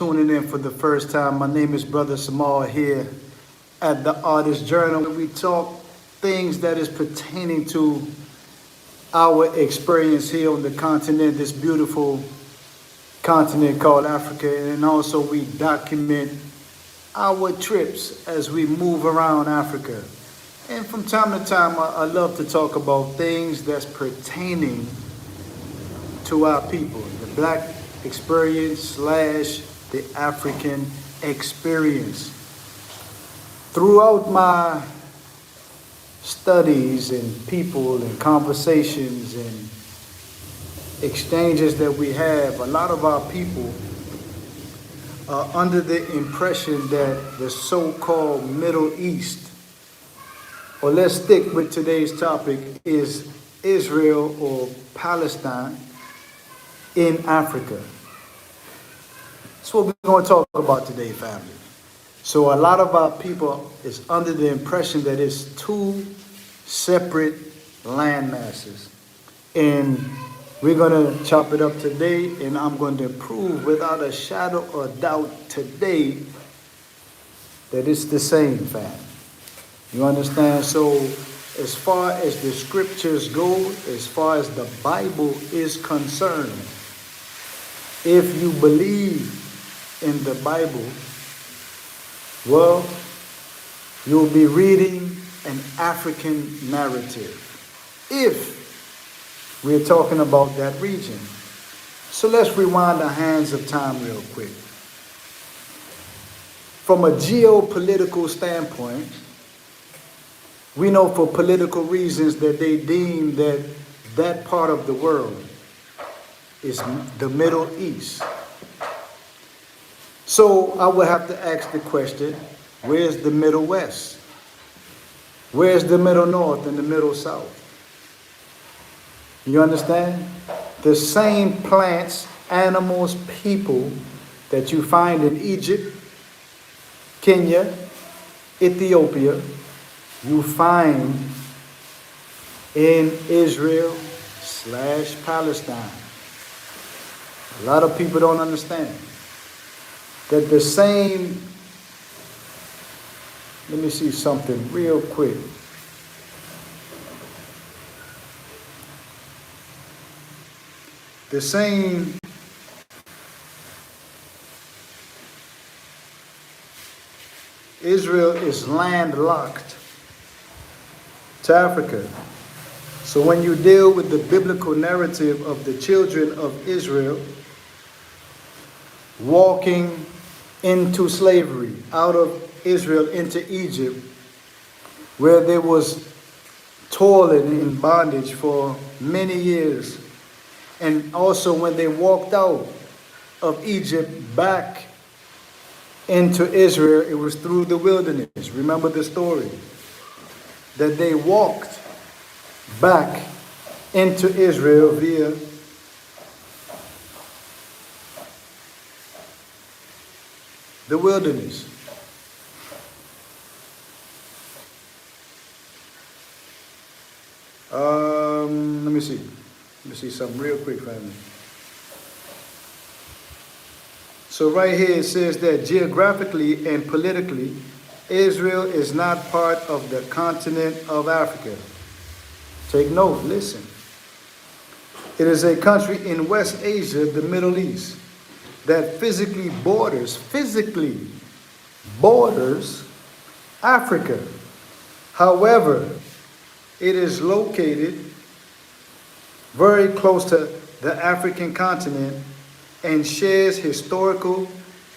tuning in for the first time, my name is Brother Samal here at the Artist Journal. We talk things that is pertaining to our experience here on the continent, this beautiful continent called Africa, and also we document our trips as we move around Africa. And from time to time, I love to talk about things that's pertaining to our people, the black experience / the African experience. Throughout my studies and people and conversations and exchanges that we have, a lot of our people are under the impression that the so-called Middle East, or let's stick with today's topic, is Israel or Palestine in Africa. That's what we're going to talk about today, family. So a lot of our people is under the impression that it's two separate land masses. And we're going to chop it up today, and I'm going to prove without a shadow of doubt today that it's the same, fam. You understand? So as far as the scriptures go, as far as the Bible is concerned, if you believe in the Bible, well, you'll be reading an African narrative if we're talking about that region. So let's rewind the hands of time real quick. From a geopolitical standpoint, we know for political reasons that they deem that that part of the world is the Middle East. So I would have to ask the question, where's the Middle West? Where's the Middle North and the Middle South? You understand? The same plants, animals, people that you find in Egypt, Kenya, Ethiopia, you find in Israel / Palestine. A lot of people don't understand that the same, let me see something real quick. The same Israel is landlocked to Africa. So when you deal with the biblical narrative of the children of Israel walking into slavery, out of Israel into Egypt, where they was toiling in bondage for many years, and also when they walked out of Egypt back into Israel, it was through the wilderness. Remember the story that they walked back into Israel via the wilderness. Let me see something real quick, family. So right here it says that geographically and politically, Israel is not part of the continent of Africa. Take note, listen. It is a country in West Asia, the Middle East, that physically borders Africa. However, it is located very close to the African continent and shares historical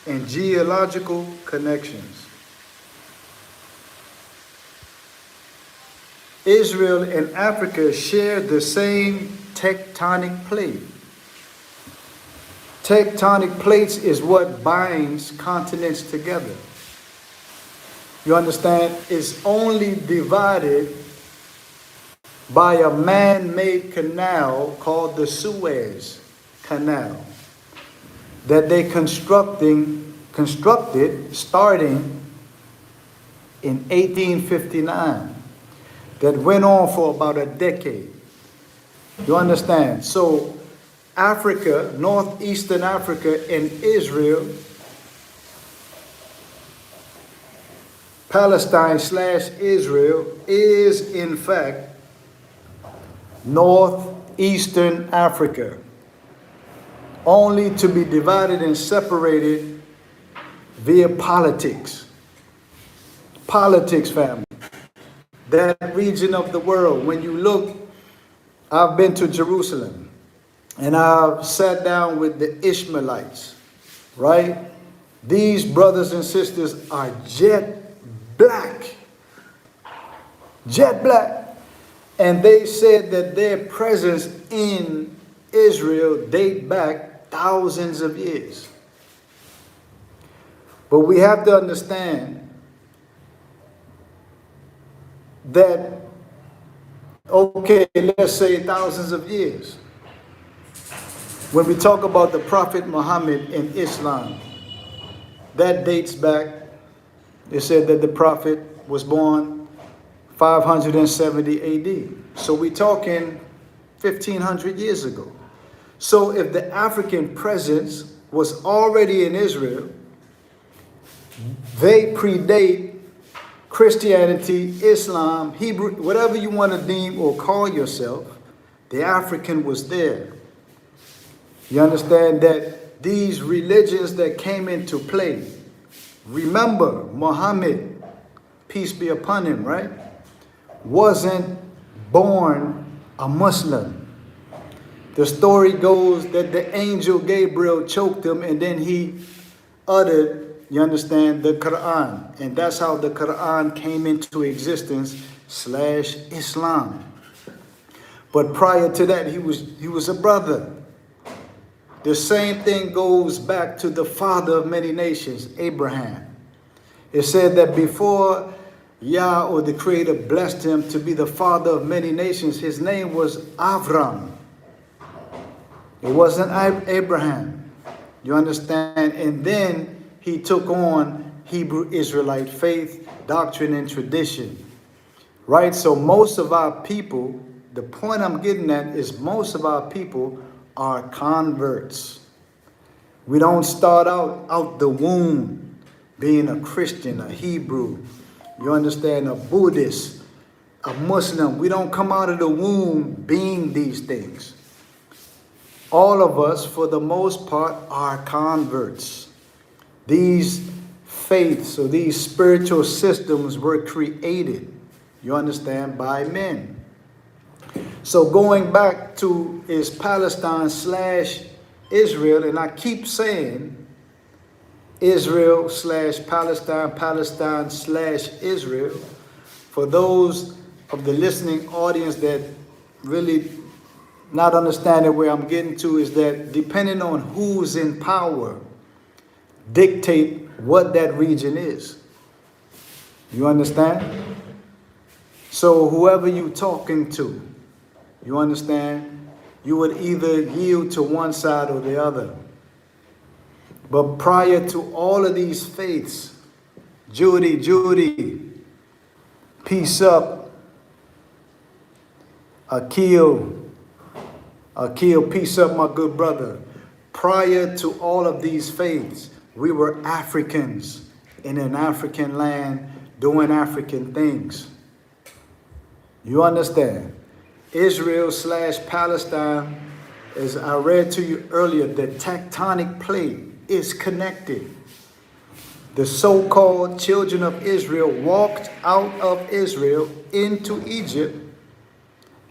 and geological connections. Israel and Africa share the same tectonic plate. Tectonic plates is what binds continents together. You understand? It's only divided by a man-made canal called the Suez Canal that they constructed starting in 1859, that went on for about a decade. You understand? So Africa, northeastern Africa, and Israel Palestine slash Israel is in fact northeastern Africa, only to be divided and separated via politics. Politics, family. That region of the world, when you look, I've been to Jerusalem and I've sat down with the Ishmaelites, right? These brothers and sisters are jet black. Jet black. And they said that their presence in Israel date back thousands of years. But we have to understand that, okay, let's say thousands of years. When we talk about the Prophet Muhammad in Islam, that dates back, they said that the Prophet was born 570 AD. So we're talking 1500 years ago. So if the African presence was already in Israel, they predate Christianity, Islam, Hebrew, whatever you want to deem or call yourself, the African was there. You understand that these religions that came into play, remember Muhammad, peace be upon him, right, wasn't born a Muslim. The story goes that the angel Gabriel choked him and then he uttered, you understand, the Quran. And that's how the Quran came into existence / Islam. But prior to that, he was a brother. The same thing goes back to the father of many nations, Abraham. It said that before Yah, or the Creator, blessed him to be the father of many nations, his name was Avram. It wasn't Abraham. You understand? And then he took on Hebrew Israelite faith, doctrine, and tradition. Right? So most of our people, the point I'm getting at is most of our people are converts. We don't start out the womb being a Christian, a Hebrew, you understand, a Buddhist, a Muslim. We don't come out of the womb being these things. All of us, for the most part, are converts. These faiths or these spiritual systems were created, you understand, by men. So going back to is Palestine / Israel, and I keep saying Israel / Palestine, Palestine / Israel. For those of the listening audience that really not understanding where I'm getting to, is that depending on who's in power, dictate what that region is. You understand? So whoever you talking to, you understand, you would either yield to one side or the other. But prior to all of these faiths, Judy, peace up, Akil, peace up, my good brother. Prior to all of these faiths, we were Africans in an African land doing African things. You understand? Israel / Palestine, as I read to you earlier, the tectonic plate is connected. The so-called children of Israel walked out of Israel into Egypt.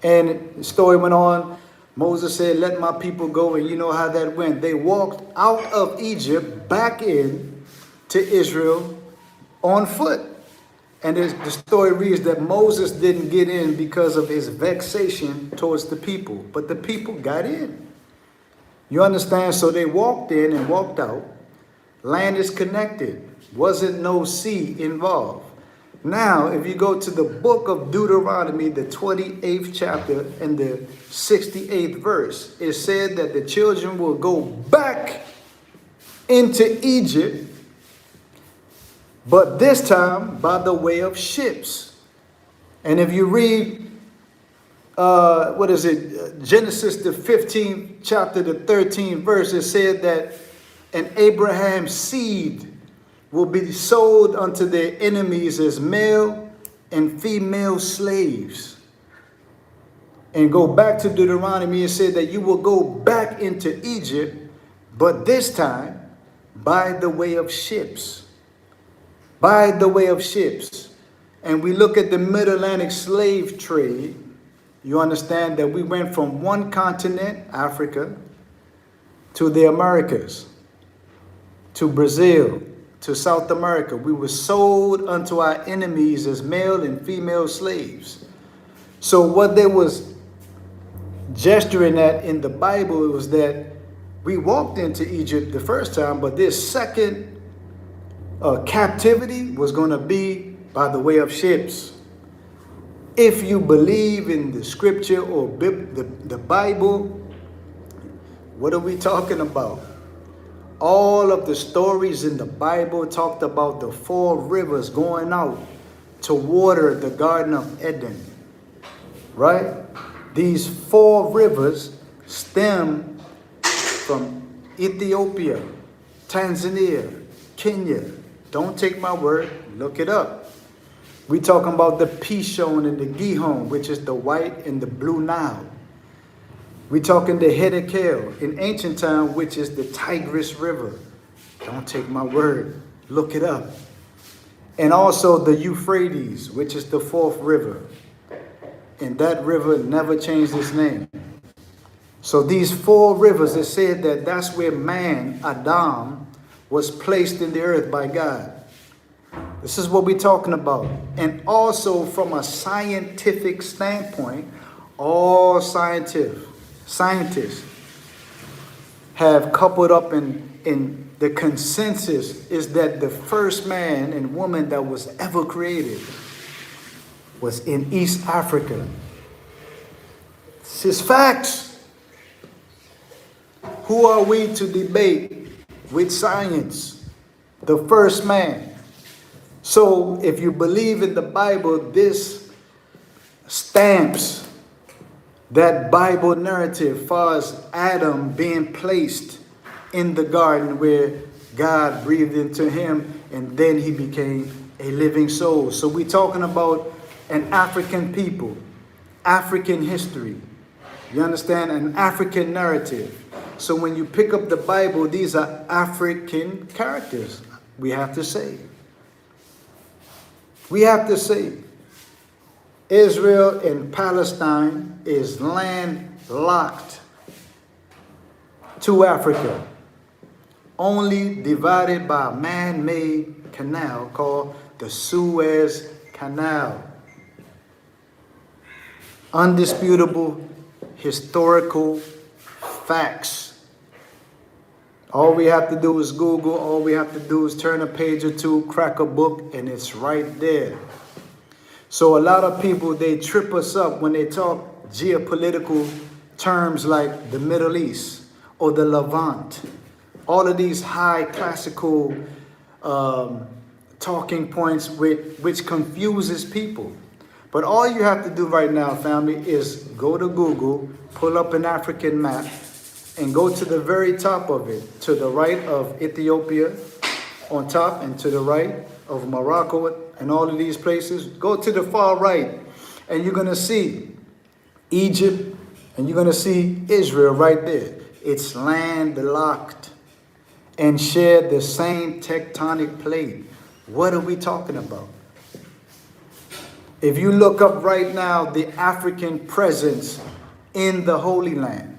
And the story went on. Moses said, let my people go. And you know how that went. They walked out of Egypt back in to Israel on foot. And the story reads that Moses didn't get in because of his vexation towards the people. But the people got in. You understand? So they walked in and walked out. Land is connected. Wasn't no sea involved. Now, if you go to the book of Deuteronomy, the 28th chapter and the 68th verse, it said that the children will go back into Egypt, but this time by the way of ships. And if you read, Genesis, the 15th chapter, the 13th verse, it said that, and Abraham's seed will be sold unto their enemies as male and female slaves. And go back to Deuteronomy, it said that you will go back into Egypt, but this time by the way of ships. By the way of ships. And we look at the Mid-Atlantic slave trade. You understand that we went from one continent, Africa, to the Americas, to Brazil, to South America. We were sold unto our enemies as male and female slaves. So what they was gesturing at in the Bible was that we walked into Egypt the first time, but this second captivity was going to be by the way of ships. If you believe in the scripture or the Bible, what are we talking about? All of the stories in the Bible talked about the 4 rivers going out to water the Garden of Eden, right? These 4 rivers stem from Ethiopia, Tanzania, Kenya. Don't take my word, look it up. We talking about the Pishon and the Gihon, which is the white and the blue Nile. We talking the Hiddekel in ancient time, which is the Tigris River. Don't take my word, look it up. And also the Euphrates, which is the 4th river. And that river never changed its name. So these 4 rivers, it said that that's where man, Adam, was placed in the earth by God. This is what we're talking about. And also from a scientific standpoint, all scientists have coupled up in the consensus is that the first man and woman that was ever created was in East Africa. This is facts. Who are we to debate with science? The first man. So if you believe in the Bible, this stamps that Bible narrative far as Adam being placed in the garden where God breathed into him and then he became a living soul. So we're talking about an African people, African history. You understand? An African narrative. So when you pick up the Bible, these are African characters, we have to say. We have to say Israel and Palestine is landlocked to Africa, only divided by a man-made canal called the Suez Canal. Undisputable historical facts. All we have to do is Google. All we have to do is turn a page or two, crack a book, and it's right there. So a lot of people, they trip us up when they talk geopolitical terms like the Middle East or the Levant. All of these high classical talking points which confuses people. But all you have to do right now, family, is go to Google, pull up an African map, and go to the very top of it, to the right of Ethiopia on top, and to the right of Morocco and all of these places. Go to the far right, and you're going to see Egypt, and you're going to see Israel right there. It's landlocked and share the same tectonic plate. What are we talking about? If you look up right now the African presence in the Holy Land,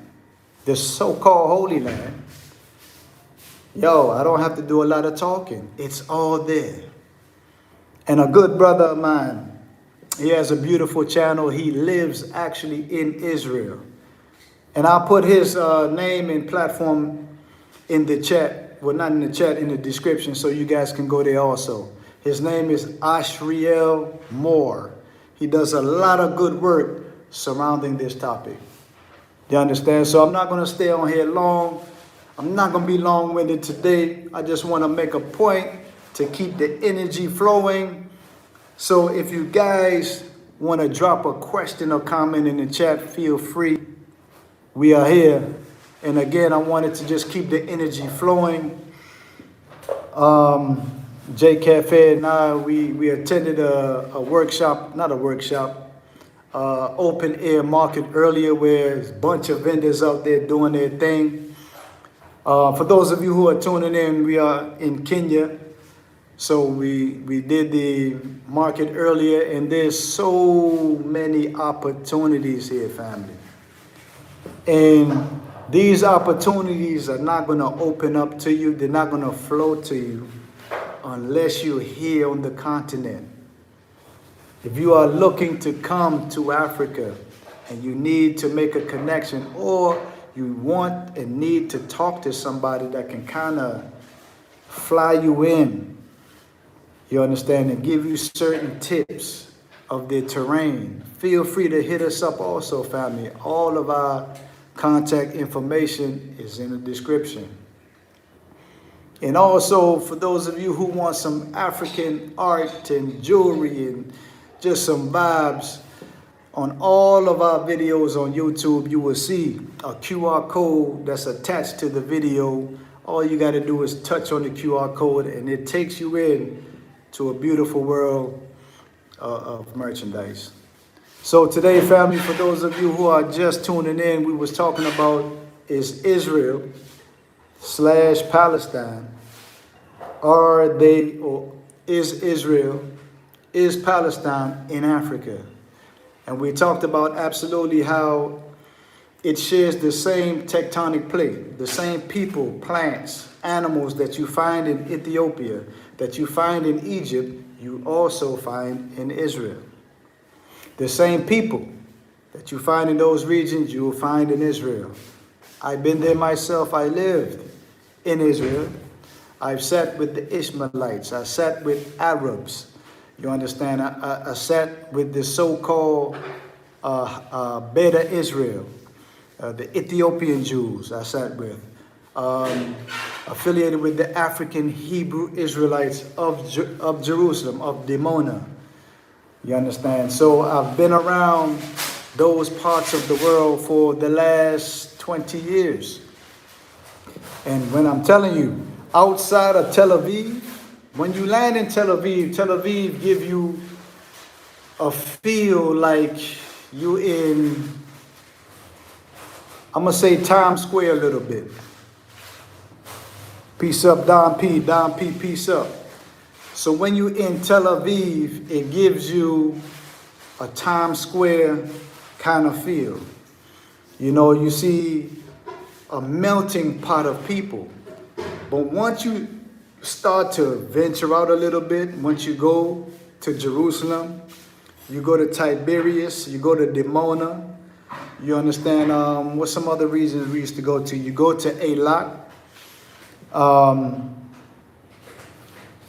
the so-called Holy Land, yo, I don't have to do a lot of talking. It's all there. And a good brother of mine, he has a beautiful channel. He lives actually in Israel. And I'll put his name and platform in the chat. Well, not in the chat, in the description, so you guys can go there also. His name is Ashriel Moore. He does a lot of good work surrounding this topic. You understand? So I'm not going to stay on here long. I'm not going to be long-winded today. I just want to make a point to keep the energy flowing. So if you guys want to drop a question or comment in the chat, feel free. We are here. And again, I wanted to just keep the energy flowing. J Cafe and I, we attended a workshop, not a workshop, open air market earlier where there's a bunch of vendors out there doing their thing. For those of you who are tuning in, we are in Kenya. So we did the market earlier, and there's so many opportunities here, family. And these opportunities are not going to open up to you. They're not going to flow to you unless you're here on the continent. If you are looking to come to Africa and you need to make a connection, or you want and need to talk to somebody that can kind of fly you in, you understand, and give you certain tips of the terrain, feel free to hit us up also, family. All of our contact information is in the description. And also, for those of you who want some African art and jewelry and just some vibes, on all of our videos on YouTube, you will see a QR code that's attached to the video. All you got to do is touch on the QR code, and it takes you in to a beautiful world of merchandise. So today, family, for those of you who are just tuning in, we was talking about is Israel / Palestine. Are they, or is Israel, is Palestine in Africa? And we talked about absolutely how it shares the same tectonic plate, the same people, plants, animals that you find in Ethiopia, that you find in Egypt, you also find in Israel. The same people that you find in those regions, you will find in Israel. I've been there myself. I lived in Israel. I've sat with the Ishmaelites. I sat with Arabs. You understand? I sat with the so-called Beta Israel, the Ethiopian Jews I sat with. Affiliated with the African Hebrew Israelites of Jerusalem, of Dimona. You understand? So I've been around those parts of the world for the last 20 years. And when I'm telling you, outside of Tel Aviv, when you land in Tel Aviv give you a feel like you in, I'm going to say Times Square a little bit. Peace up, Don P, peace up. So when you're in Tel Aviv, it gives you a Times Square kind of feel. You know, you see a melting pot of people. But once you start to venture out a little bit, once you go to Jerusalem, you go to Tiberias, you go to Dimona, you understand, what's some other regions we used to go to? You go to Eilat.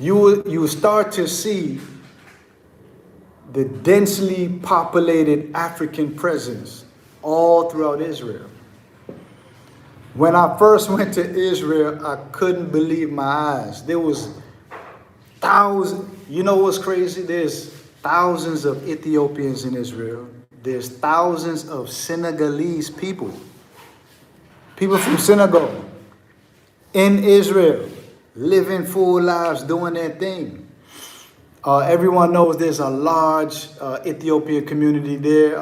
You start to see the densely populated African presence all throughout Israel. When I first went to Israel, I couldn't believe my eyes. There was thousands. You know what's crazy? There's thousands of Ethiopians in Israel. There's thousands of Senegalese people from Senegal in Israel, living full lives, doing their thing. Everyone knows there's a large Ethiopian community there.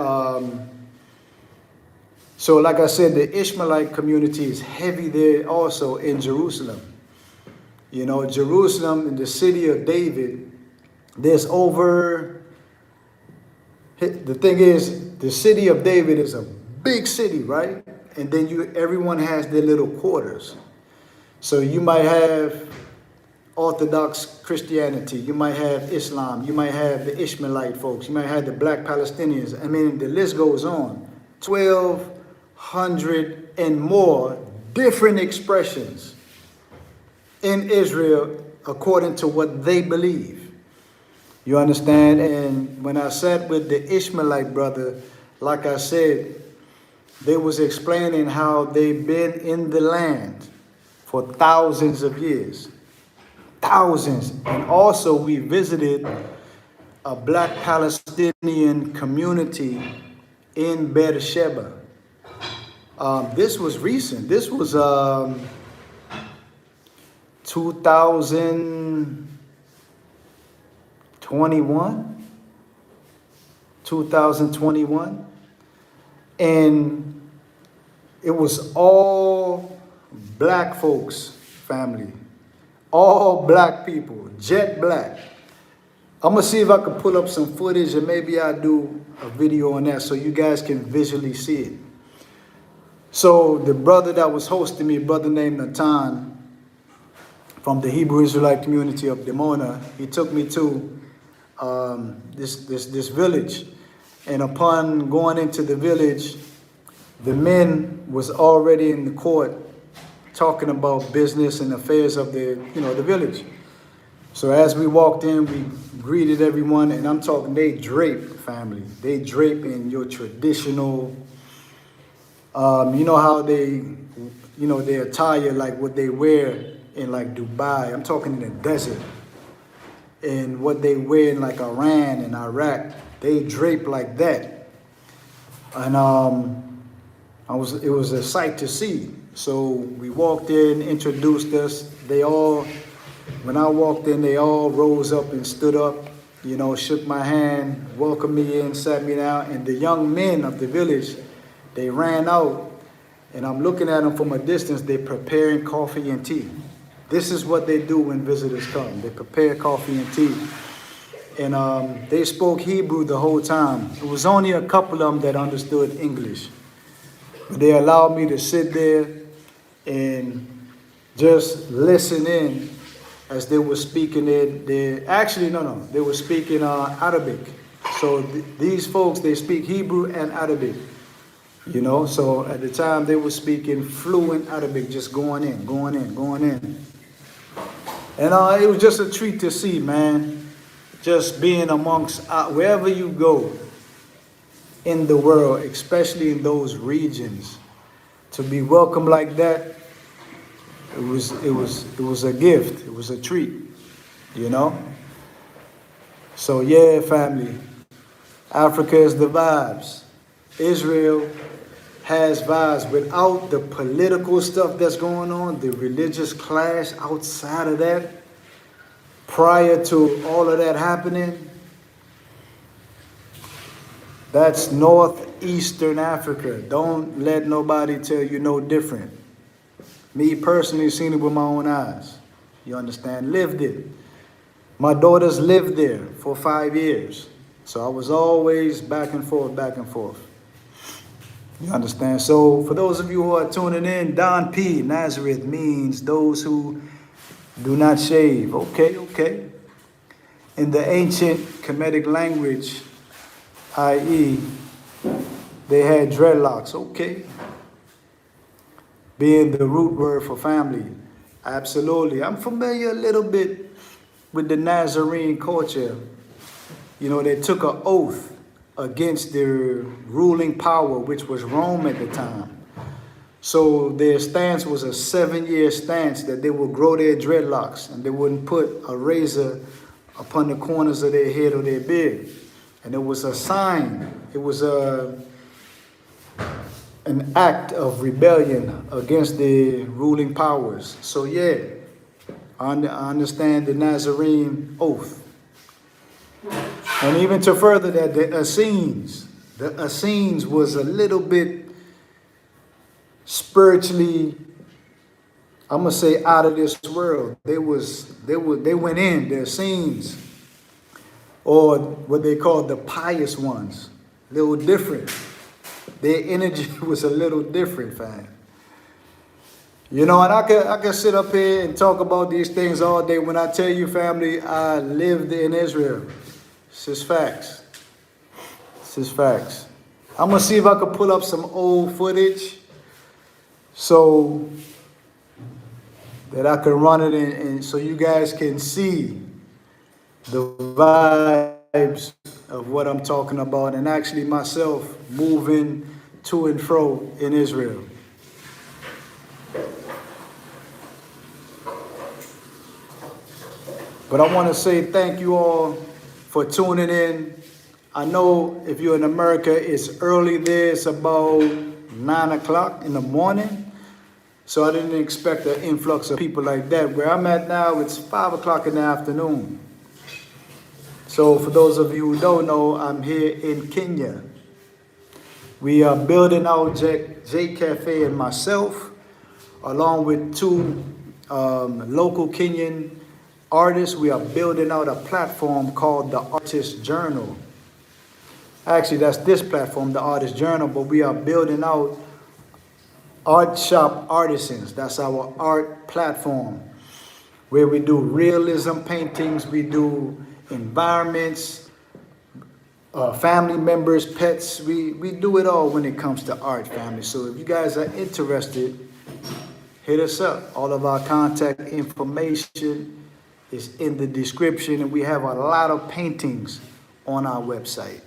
So like I said, the Ishmaelite community is heavy there also in Jerusalem. You know, Jerusalem, in the city of David, there's over, the thing is, the city of David is a big city, right? And then everyone has their little quarters. So you might have Orthodox Christianity, you might have Islam, you might have the Ishmaelite folks, you might have the black Palestinians. I mean, the list goes on. 1,200 and more different expressions in Israel according to what they believe. You understand? And when I sat with the Ishmaelite brother, like I said, they was explaining how they've been in the land for thousands of years. Thousands. And also we visited a black Palestinian community in Beersheba. This was recent. This was 2000, 21, 2021. And it was all black folks, family. All black people, jet black. I'm gonna see if I can pull up some footage and maybe I'll do a video on that so you guys can visually see it. So the brother that was hosting me, a brother named Natan from the Hebrew Israelite community of Dimona, he took me to this village. And upon going into the village, the men was already in the court talking about business and affairs of the village. So as we walked in, we greeted everyone, and I'm talking, they drape, family. They drape in your traditional, you know how they, their attire, like what they wear in like Dubai. I'm talking in the desert. And what they wear in like Iran and Iraq, they drape like that. And it was a sight to see. So we walked in, introduced us. When I walked in, they all rose up and stood up, shook my hand, welcomed me in, sat me down. And the young men of the village, they ran out. And I'm looking at them from a distance. They're preparing coffee and tea. This is what they do when visitors come. They prepare coffee and tea. And they spoke Hebrew the whole time. It was only a couple of them that understood English. But they allowed me to sit there and just listen in as they were speaking they were speaking Arabic. So these folks, they speak Hebrew and Arabic. So at the time they were speaking fluent Arabic, just going in. And it was just a treat to see, man. Just being amongst, wherever you go in the world, especially in those regions, to be welcomed like that, it was a gift. It was a treat, So yeah, family, Africa is the vibes. Israel has vibes. Without the political stuff that's going on, the religious clash outside of that, prior to all of that happening, that's northeastern Africa. Don't let nobody tell you no different. Me personally seen it with my own eyes. You understand? Lived it. My daughters lived there for 5 years. So I was always back and forth. You understand? So for those of you who are tuning in, Don P, Nazareth means those who do not shave. Okay. In the ancient Kemetic language, i.e., they had dreadlocks. Okay. Being the root word for family. Absolutely. I'm familiar a little bit with the Nazarene culture. They took an oath against their ruling power, which was Rome at the time. So their stance was a 7-year stance that they would grow their dreadlocks and they wouldn't put a razor upon the corners of their head or their beard. And it was a sign. It was an act of rebellion against the ruling powers. So yeah, I understand the Nazarene oath. And even to further that, the Essenes was a little bit spiritually, I'm gonna say, out of this world. They went in, the Essenes, or what they call the pious ones, a little different. Their energy was a little different, fam. And I can sit up here and talk about these things all day. When I tell you, family, I lived in Israel. This is facts. I'm going to see if I can pull up some old footage so that I can run it and so you guys can see the vibes of what I'm talking about, and actually myself moving to and fro in Israel. But I want to say thank you all for tuning in. I know if you're in America, it's early there. It's about 9 o'clock in the morning. So I didn't expect an influx of people like that. Where I'm at now, it's 5 o'clock in the afternoon. So for those of you who don't know, I'm here in Kenya. We are building out J Cafe and myself, along with two local Kenyan artists. We are building out a platform called the Artist Journal. Actually, that's this platform, the Artist Journal, but we are building out Art Shop Artisans. That's our art platform, where we do realism paintings, we do environments, family members, pets. We do it all when it comes to art, family. So if you guys are interested, hit us up. All of our contact information is in the description, and we have a lot of paintings on our website,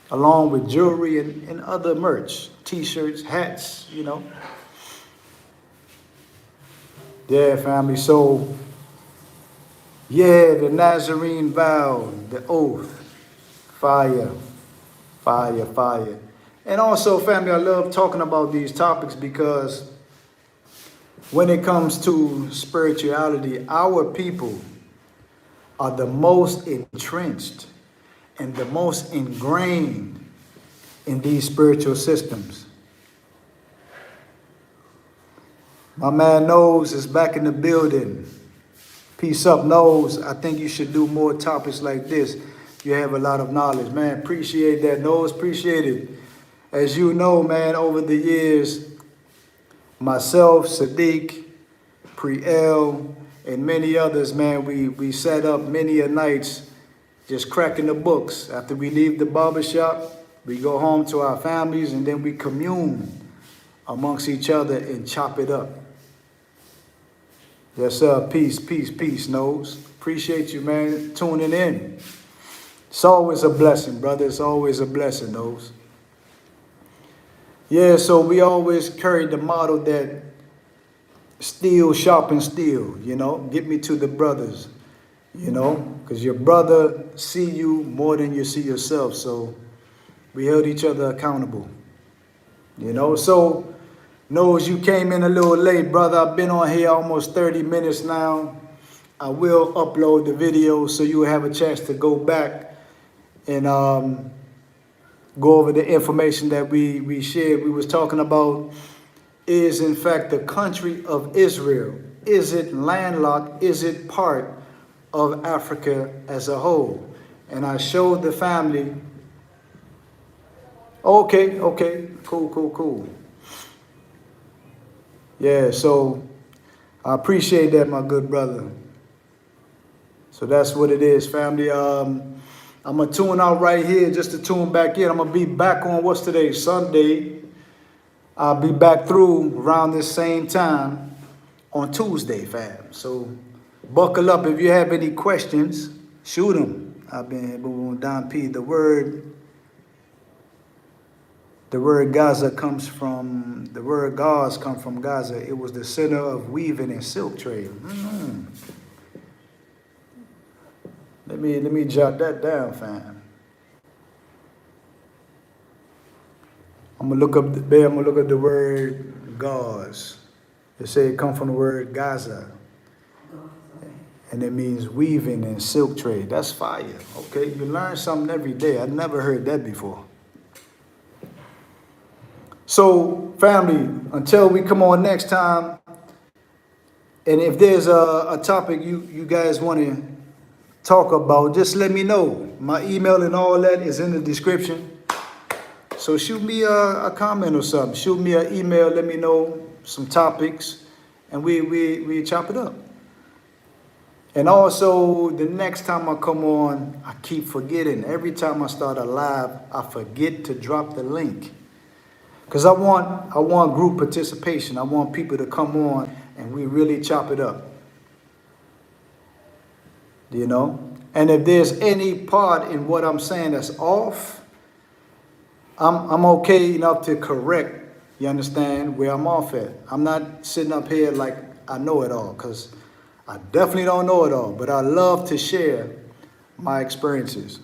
along with jewelry and other merch, t-shirts, hats, you know. Yeah, family. So, yeah, the Nazarene vow, the oath, fire, fire, fire. And also, family, I love talking about these topics because when it comes to spirituality, our people are the most entrenched and the most ingrained in these spiritual systems. My man Nose is back in the building. Peace up, Nose. I think you should do more topics like this. You have a lot of knowledge, man. Appreciate that, Nose. Appreciate it. As you know, man, over the years, myself, Sadiq, Priel, and many others, man, we sat up many a nights just cracking the books. After we leave the barbershop, we go home to our families, and then we commune amongst each other and chop it up. Yes, sir. Peace, peace, peace, Nose. Appreciate you, man, tuning in. It's always a blessing, brother. It's always a blessing, Nose. Yeah, so we always carry the motto that steel sharpens steel, you know. Get me to the brothers, you know, because your brother see you more than you see yourself. So we held each other accountable, you know. So, Knows, you came in a little late, brother. I've been on here almost 30 minutes now. I will upload the video so you will have a chance to go back and go over the information that we shared. We was talking about, is in fact the country of Israel, is it landlocked? Is it part of Africa as a whole? And I showed the family. Okay, cool. Yeah, so I appreciate that, my good brother. So that's what it is, family. I'm going to tune out right here just to tune back in. I'm going to be back on, what's today, Sunday. I'll be back through around this same time on Tuesday, fam. So buckle up. If you have any questions, shoot them. I've been here, boom, Don P. The word Gaza comes from, the word Gauze comes from Gaza. It was the center of weaving and silk trade. Let me jot that down, fam. I'm gonna look up the word gauze. They say it comes from the word Gaza, and it means weaving and silk trade. That's fire. Okay, you learn something every day. I've never heard that before. So, family, until we come on next time, and if there's a topic you guys want to talk about, just let me know. My email and all that is in the description. So shoot me a comment or something. Shoot me an email. Let me know some topics, and we chop it up. And also, the next time I come on, I keep forgetting. Every time I start a live, I forget to drop the link. Because I want group participation. I want people to come on and we really chop it up. You know? And if there's any part in what I'm saying that's off, I'm okay enough to correct, you understand, where I'm off at. I'm not sitting up here like I know it all, because I definitely don't know it all. But I love to share my experiences.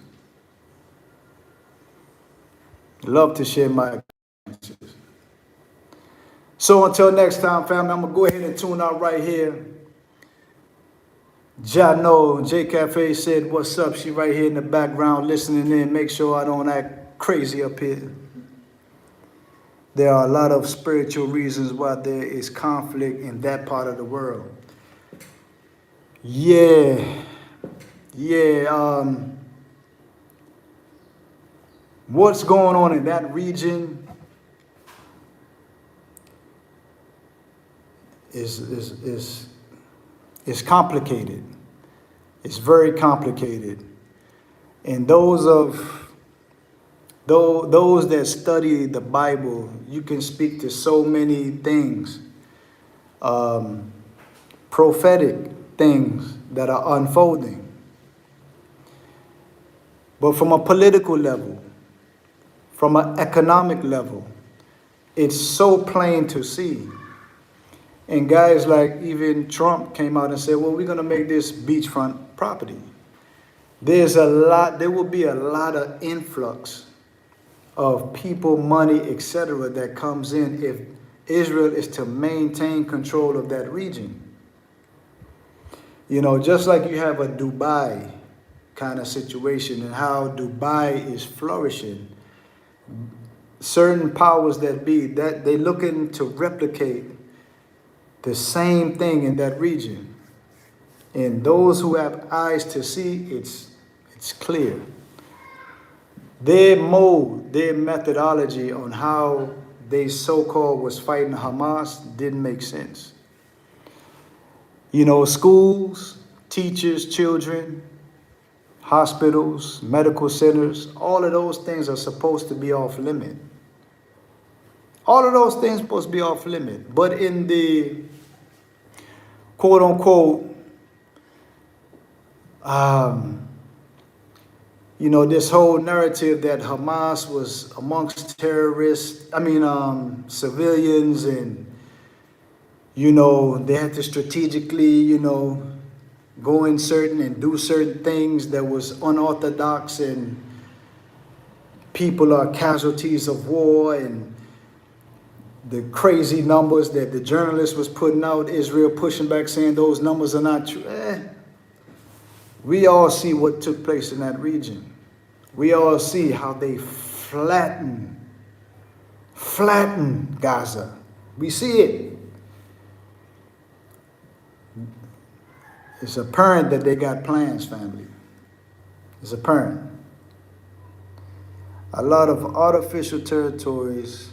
Love to share my experiences. So until next time, family, I'm going to go ahead and tune out right here. Jano, J Cafe said, what's up? She right here in the background listening in. Make sure I don't act crazy up here. There are a lot of spiritual reasons why there is conflict in that part of the world. Yeah. What's going on in that region is complicated. It's very complicated. And those that study the Bible, you can speak to so many things, prophetic things that are unfolding. But from a political level, from an economic level, it's so plain to see. And guys like even Trump came out and said, well, we're going to make this beachfront property. There will be a lot of influx of people, money, etc. that comes in if Israel is to maintain control of that region. You know, just like you have a Dubai kind of situation and how Dubai is flourishing, certain powers that be, that they're looking to replicate the same thing in that region. And those who have eyes to see, it's clear. Their mode, their methodology on how they so-called was fighting Hamas didn't make sense. You know, schools, teachers, children, hospitals, medical centers, all of those things are supposed to be off limit. All of those things are supposed to be off limit. But in the quote unquote, you know, this whole narrative that Hamas was amongst terrorists, civilians, and, you know, they had to strategically, you know, go in certain and do certain things that was unorthodox, and people are casualties of war, and the crazy numbers that the journalist was putting out, Israel pushing back saying those numbers are not true. We all see what took place in that region. We all see how they flatten Gaza. We see it. It's apparent that they got plans, family. It's apparent. A lot of artificial territories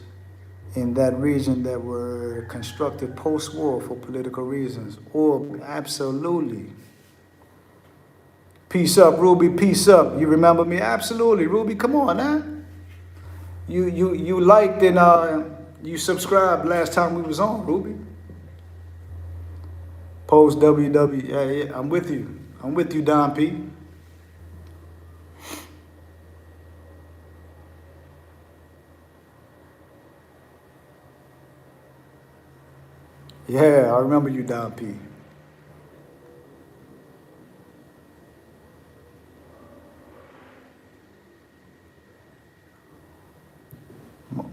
in that region that were constructed post-war for political reasons. Or absolutely. Peace up, Ruby, peace up. You remember me? Absolutely, Ruby, come on, huh? You liked and you subscribed last time we was on, Ruby. Post WW, yeah, I'm with you. I'm with you, Don P. Yeah, I remember you, Don P.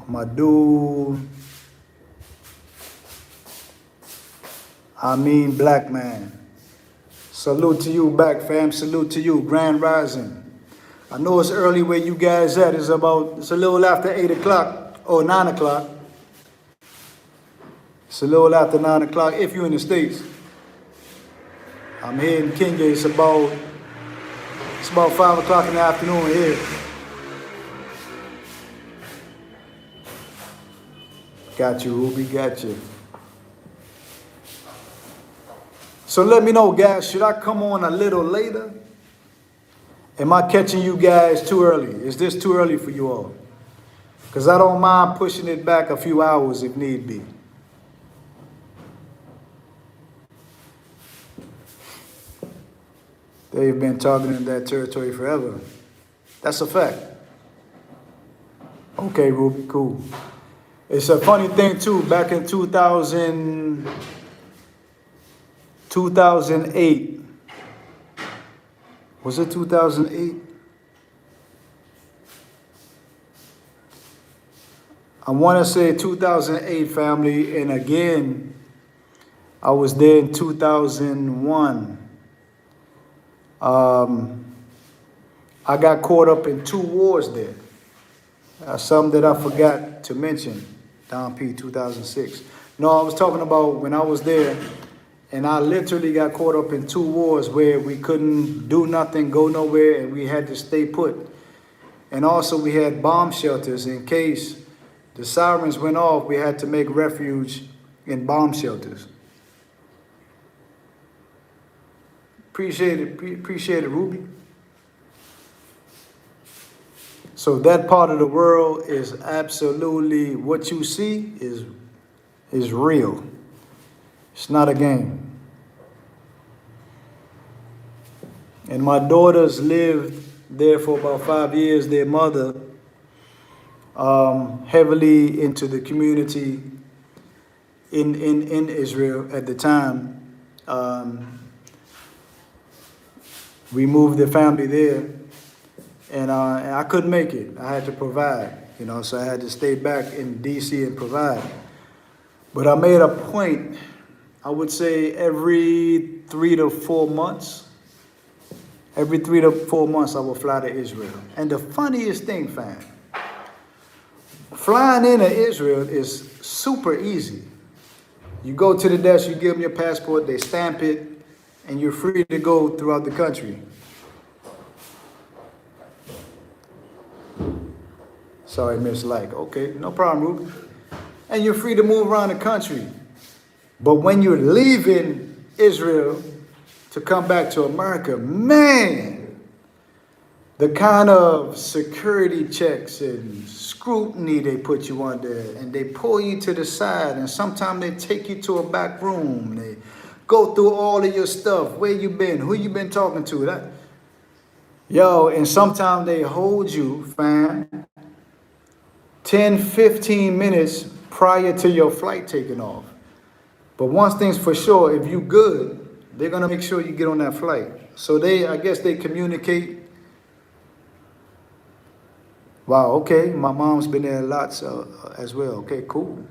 My dude, black man. Salute to you back, fam. Salute to you, Grand Rising. I know it's early where you guys at. It's a little after 8 o'clock or 9 o'clock. It's a little after 9 o'clock if you're in the States. I'm here in Kenya. It's about 5 o'clock in the afternoon here. Got you, Ruby, got you. So let me know, guys, should I come on a little later? Am I catching you guys too early? Is this too early for you all? Because I don't mind pushing it back a few hours if need be. They've been targeting that territory forever. That's a fact. Okay, Ruby, cool. It's a funny thing, too. Back in 2008. Was it 2008? I want to say 2008, family. And again, I was there in 2001. Um, I got caught up in 2 wars there. Some that I forgot to mention. Don P. 2006. No, I was talking about when I was there, and I literally got caught up in 2 wars where we couldn't do nothing, go nowhere, and we had to stay put. And also we had bomb shelters in case the sirens went off. We had to make refuge in bomb shelters. Appreciate it, Ruby. So that part of the world is absolutely, what you see is real. It's not a game. And my daughters lived there for about 5 years. Their mother, heavily into the community in Israel at the time. We moved the family there, and I couldn't make it. I had to provide, so I had to stay back in D.C. and provide. But I made a point, I would say every 3 to 4 months, I will fly to Israel. And the funniest thing, fam, flying into Israel is super easy. You go to the desk, you give them your passport, they stamp it, and you're free to go throughout the country. Sorry, Miss Like. Okay, no problem, Ruby. And you're free to move around the country. But when you're leaving Israel to come back to America, man, the kind of security checks and scrutiny they put you under, and they pull you to the side, and sometimes they take you to a back room. They go through all of your stuff, where you been, who you been talking to. And sometimes they hold you, fam, 10, 15 minutes prior to your flight taking off. But one thing's for sure, if you good, they're going to make sure you get on that flight. So I guess they communicate. Wow, okay, my mom's been there lots as well. Okay, cool.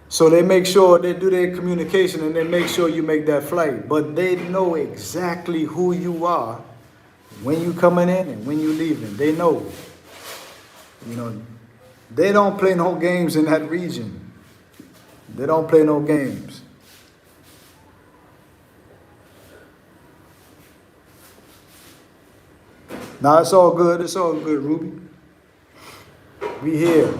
So they make sure they do their communication, and they make sure you make that flight. But they know exactly who you are when you coming in and when you leaving. They know. They don't play no games in that region. They don't play no games. Now it's all good. It's all good, Ruby. We here.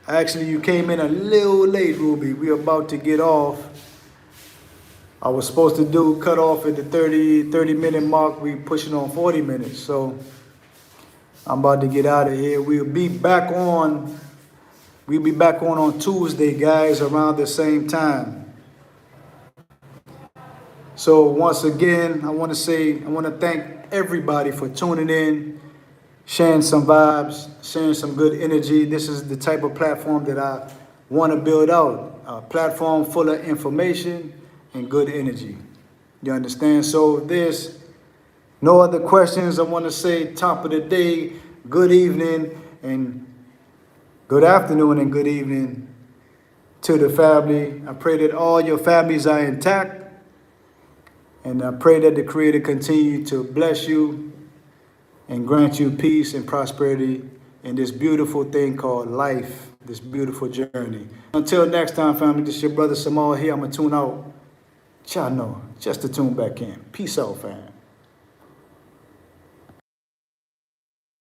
Actually, you came in a little late, Ruby. We're about to get off. I was supposed to cut off at the 30-minute mark. We pushing on 40 minutes. So I'm about to get out of here. We'll be back on Tuesday, guys, around the same time. So once again, I want to thank everybody for tuning in, sharing some vibes, sharing some good energy. This is the type of platform that I want to build out. A platform full of information and good energy. You understand? So if there's no other questions, I want to say top of the day, good evening, and good afternoon and good evening to the family. I pray that all your families are intact. And I pray that the Creator continue to bless you and grant you peace and prosperity in this beautiful thing called life, this beautiful journey. Until next time, family, this is your brother Samal here. I'm going to tune out. Y'all know, just to tune back in. Peace out, fam.